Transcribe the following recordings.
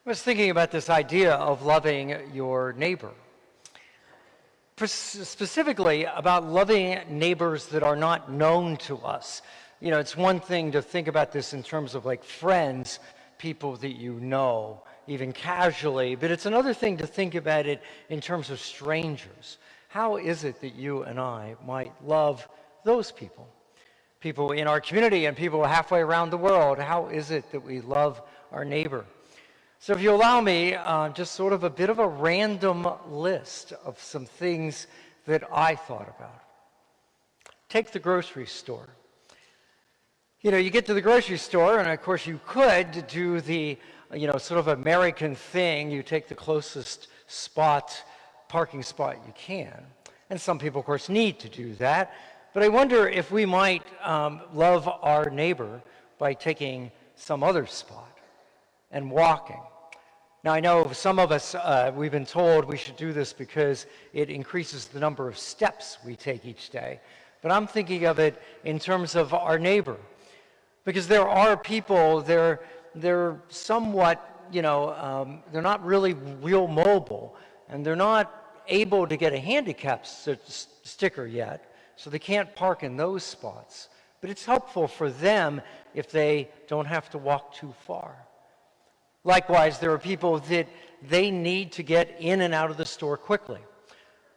I was thinking about this idea of loving your neighbor. Specifically about loving neighbors that are not known to us. You know, it's one thing to think about this in terms of like friends, people that you know, even casually, but it's another thing to think about it in terms of strangers. How is it that you and I might love those people? People in our community and people halfway around the world, how is it that we love our neighbor? So if you allow me, just sort of a bit of a random list of some things that I thought about. Take the grocery store. You know, you get to the grocery store, and of course you could do the, sort of American thing. You take the closest parking spot you can. And some people, of course, need to do that. But I wonder if we might love our neighbor by taking some other spot and walking. Now, I know some of us, we've been told we should do this because it increases the number of steps we take each day. But I'm thinking of it in terms of our neighbor. Because there are people, they're somewhat, they're not really real mobile, and they're not able to get a handicap sticker yet, so they can't park in those spots. But it's helpful for them if they don't have to walk too far. Likewise, there are people that they need to get in and out of the store quickly.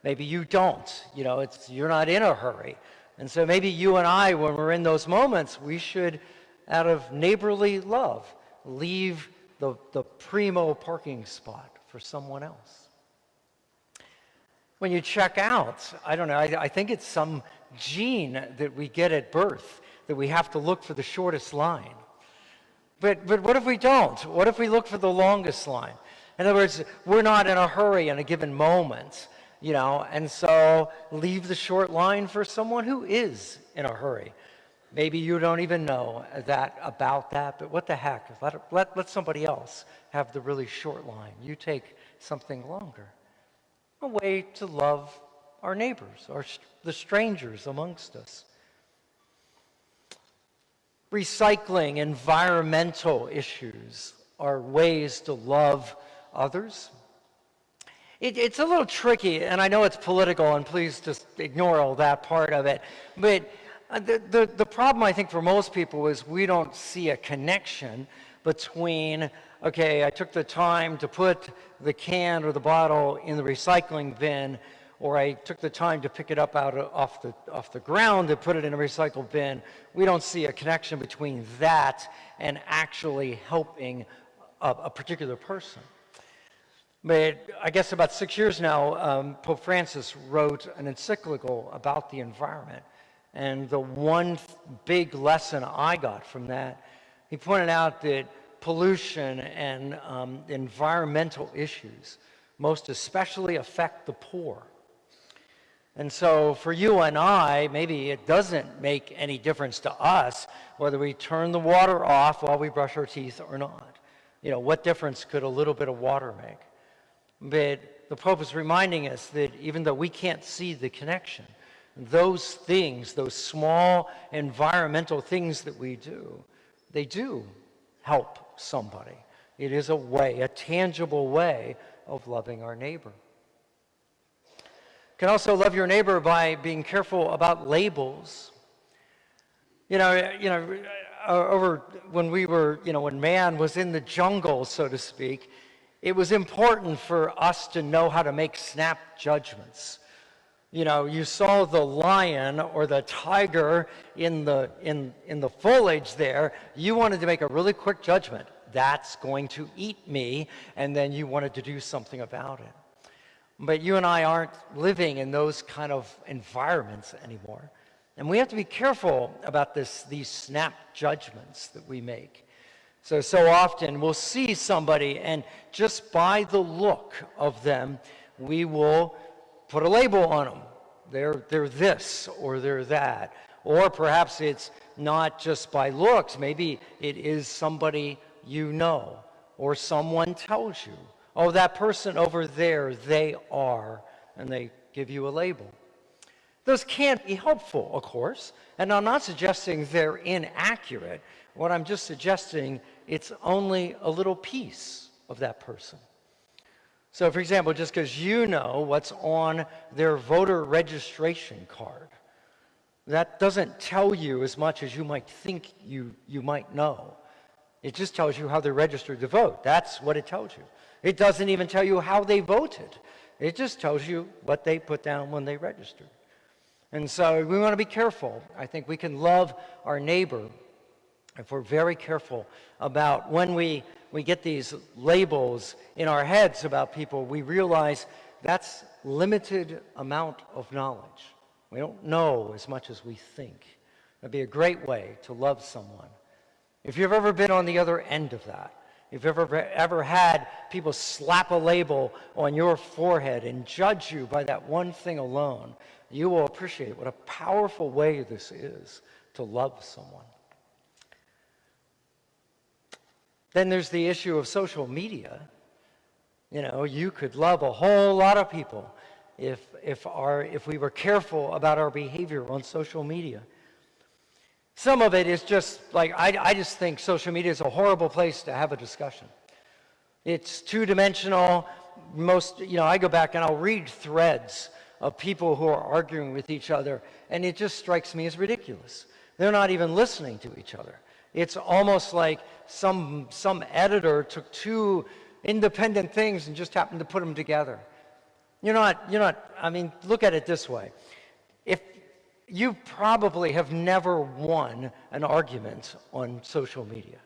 Maybe you don't, you're not in a hurry. And so maybe you and I, when we're in those moments, we should, out of neighborly love, leave the primo parking spot for someone else. When you check out, I don't know, I think it's some gene that we get at birth, that we have to look for the shortest line. But what if we don't? What if we look for the longest line? In other words, we're not in a hurry in a given moment, and so leave the short line for someone who is in a hurry. Maybe you don't even know about that, but what the heck? Let somebody else have the really short line. You take something longer. A way to love our neighbors, or the strangers amongst us. Recycling, environmental issues are ways to love others. It's a little tricky, and I know it's political, and please just ignore all that part of it. But the problem, I think, for most people is we don't see a connection between, okay, I took the time to put the can or the bottle in the recycling bin, or I took the time to pick it up off the ground and put it in a recycle bin. We don't see a connection between that and actually helping a particular person. But I guess about 6 years now, Pope Francis wrote an encyclical about the environment. And the one big lesson I got from that, he pointed out that pollution and environmental issues most especially affect the poor. And so for you and I, maybe it doesn't make any difference to us whether we turn the water off while we brush our teeth or not. What difference could a little bit of water make? But the Pope is reminding us that even though we can't see the connection, those things, those small environmental things that we do, they do help somebody. It is a tangible way of loving our neighbor. You can also love your neighbor by being careful about labels. Over when we were, when man was in the jungle, so to speak, it was important for us to know how to make snap judgments. You saw the lion or the tiger in the foliage there. You wanted to make a really quick judgment. That's going to eat me, and then you wanted to do something about it. But you and I aren't living in those kind of environments anymore. And we have to be careful about these snap judgments that we make. So often we'll see somebody, and just by the look of them, we will put a label on them. They're this or they're that. Or perhaps it's not just by looks. Maybe it is somebody you know, or someone tells you, oh, that person over there, they are, and they give you a label. Those can be helpful, of course, and I'm not suggesting they're inaccurate. What I'm just suggesting, it's only a little piece of that person. So for example, just because you know what's on their voter registration card, that doesn't tell you as much as you might think you might know. It just tells you how they're registered to vote. That's what it tells you. It doesn't even tell you how they voted. It just tells you what they put down when they registered. And so we want to be careful. I think we can love our neighbor if we're very careful about when we get these labels in our heads about people, we realize that's limited amount of knowledge. We don't know as much as we think. That'd be a great way to love someone. If you've ever been on the other end of that, if you've ever had people slap a label on your forehead and judge you by that one thing alone, you will appreciate what a powerful way this is to love someone. Then there's the issue of social media. You know, you could love a whole lot of people if we were careful about our behavior on social media. Some of it is just like, I just think social media is a horrible place to have a discussion. It's two-dimensional. I go back and I'll read threads of people who are arguing with each other, and it just strikes me as ridiculous. They're not even listening to each other. It's almost like some editor took two independent things and just happened to put them together. I mean, look at it this way. If you probably have never won an argument on social media.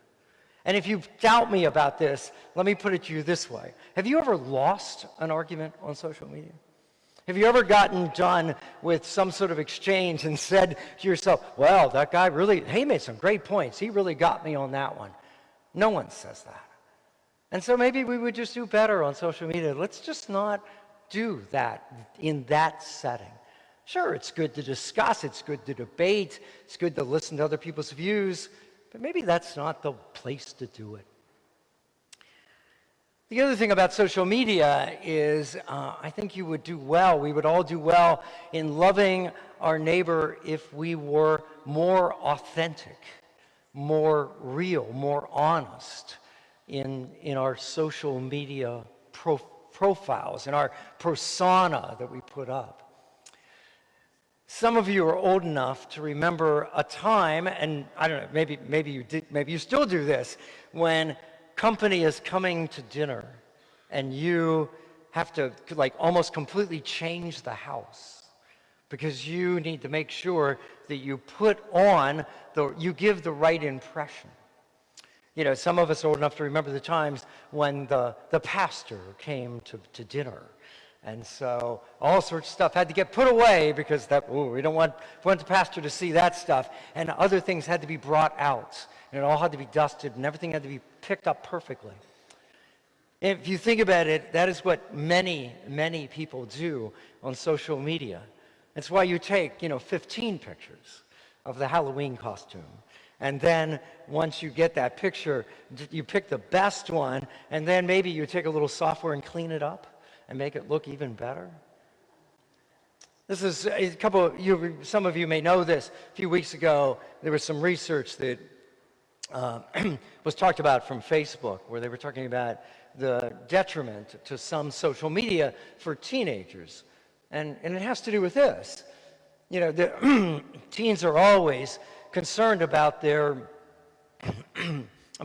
And if you doubt me about this, let me put it to you this way. Have you ever lost an argument on social media? Have you ever gotten done with some sort of exchange and said to yourself, well, that guy he made some great points. He really got me on that one. No one says that. And so maybe we would just do better on social media. Let's just not do that in that setting. Sure, it's good to discuss, it's good to debate, it's good to listen to other people's views, but maybe that's not the place to do it. The other thing about social media is I think we would all do well in loving our neighbor if we were more authentic, more real, more honest in our social media profiles, in our persona that we put up. Some of you are old enough to remember a time, and I don't know, maybe you did, maybe you still do this, when company is coming to dinner and you have to almost completely change the house because you need to make sure that you you give the right impression. You know, some of us are old enough to remember the times when the pastor came to dinner. And so all sorts of stuff had to get put away because we don't want the pastor to see that stuff. And other things had to be brought out. And it all had to be dusted and everything had to be picked up perfectly. If you think about it, that is what many, many people do on social media. That's why you take, 15 pictures of the Halloween costume. And then once you get that picture, you pick the best one, and then maybe you take a little software and clean it up and make it look even better. This is some of you may know this. A few weeks ago, there was some research that was talked about from Facebook, where they were talking about the detriment to some social media for teenagers. And it has to do with this. The teens are always concerned about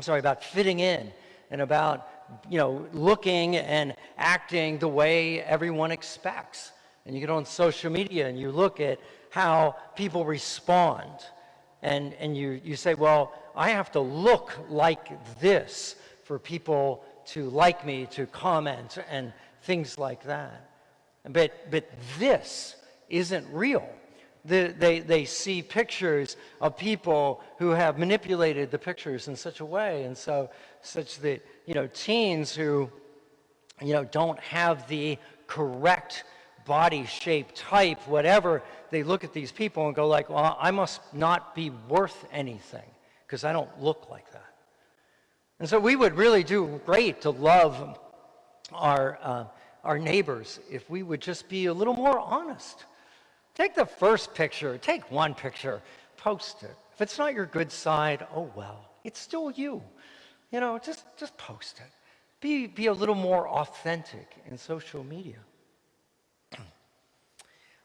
about fitting in and about looking and acting the way everyone expects. And you get on social media and you look at how people respond. And you say, well, I have to look like this for people to like me, to comment, and things like that. But this isn't real. They see pictures of people who have manipulated the pictures in such a way, and such that teens who don't have the correct body shape, type, whatever, they look at these people and go like, well, I must not be worth anything because I don't look like that. And so we would really do great to love our neighbors if we would just be a little more honest. Take the first picture, take one picture, post it. If it's not your good side, oh well, it's still you. Just post it. Be a little more authentic in social media.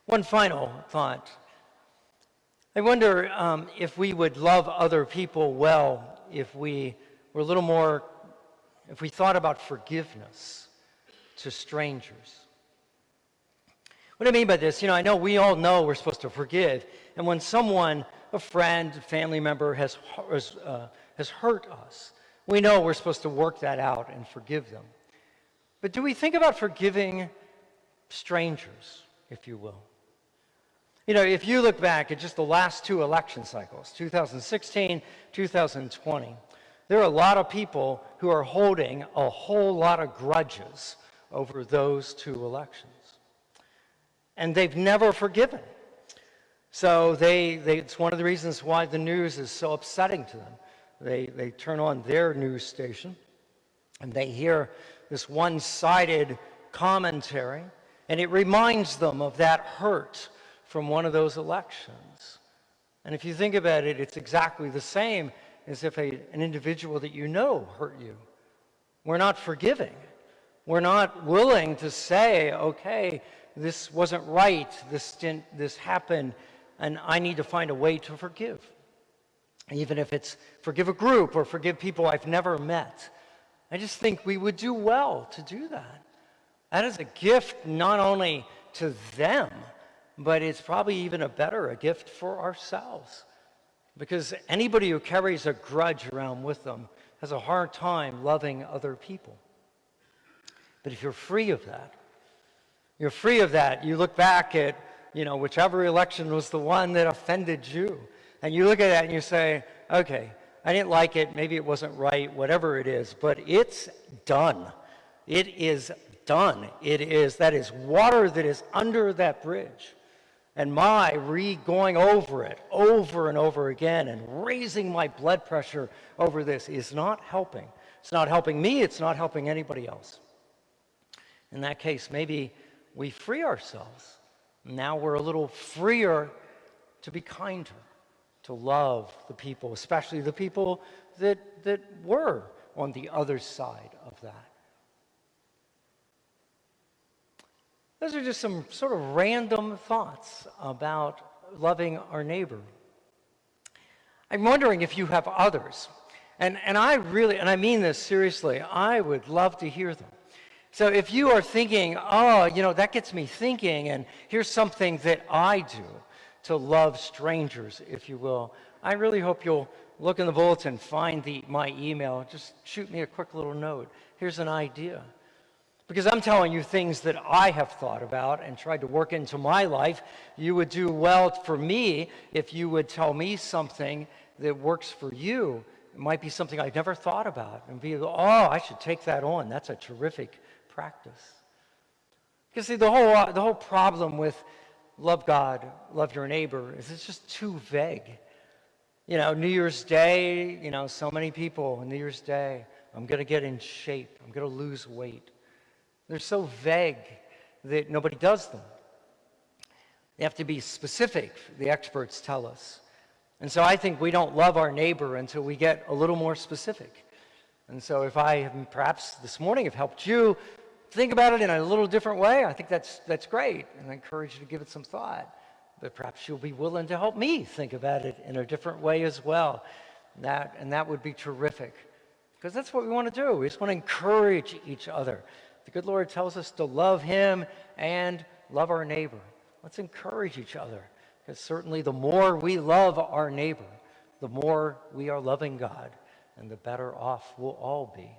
One final thought. I wonder if we would love other people well if we were a little more, if we thought about forgiveness to strangers. What I mean by this, I know we all know we're supposed to forgive. And when someone, a friend, a family member has hurt us, we know we're supposed to work that out and forgive them. But do we think about forgiving strangers, if you will? If you look back at just the last two election cycles, 2016, 2020, there are a lot of people who are holding a whole lot of grudges over those two elections. And they've never forgiven. So it's one of the reasons why the news is so upsetting to them. They turn on their news station and they hear this one-sided commentary, and it reminds them of that hurt from one of those elections. And if you think about it, it's exactly the same as if an individual that you know hurt you. We're not forgiving. We're not willing to say, okay, this wasn't right, this happened, and I need to find a way to forgive. Even if it's forgive a group or forgive people I've never met. I just think we would do well to do that. That is a gift not only to them, but it's probably even a gift for ourselves. Because anybody who carries a grudge around with them has a hard time loving other people. But if you're free of that, you look back at, whichever election was the one that offended you. And you look at that and you say, okay, I didn't like it, maybe it wasn't right, whatever it is, but it's done. It is done. That is water that is under that bridge. And my going over it over and over again and raising my blood pressure over this is not helping. It's not helping me, it's not helping anybody else. In that case, maybe we free ourselves. Now we're a little freer to be kinder, to love the people, especially the people that were on the other side of that. Those are just some sort of random thoughts about loving our neighbor. I'm wondering if you have others. And I mean this seriously, I would love to hear them. So if you are thinking, that gets me thinking, and here's something that I do to love strangers, if you will, I really hope you'll look in the bulletin, find my email, just shoot me a quick little note. Here's an idea. Because I'm telling you things that I have thought about and tried to work into my life. You would do well for me if you would tell me something that works for you. It might be something I've never thought about and be, I should take that on. That's a terrific practice. Because see, the whole problem with love God, love your neighbor is it's just too vague. New Year's Day, so many people on New Year's Day, I'm going to get in shape. I'm going to lose weight. They're so vague that nobody does them. They have to be specific, the experts tell us. And so I think we don't love our neighbor until we get a little more specific. And so if I perhaps this morning have helped you think about it in a little different way, I think that's great. And I encourage you to give it some thought. But perhaps you'll be willing to help me think about it in a different way as well. And that would be terrific. Because that's what we want to do. We just want to encourage each other. The good Lord tells us to love him and love our neighbor. Let's encourage each other, because certainly the more we love our neighbor, the more we are loving God, and the better off we'll all be.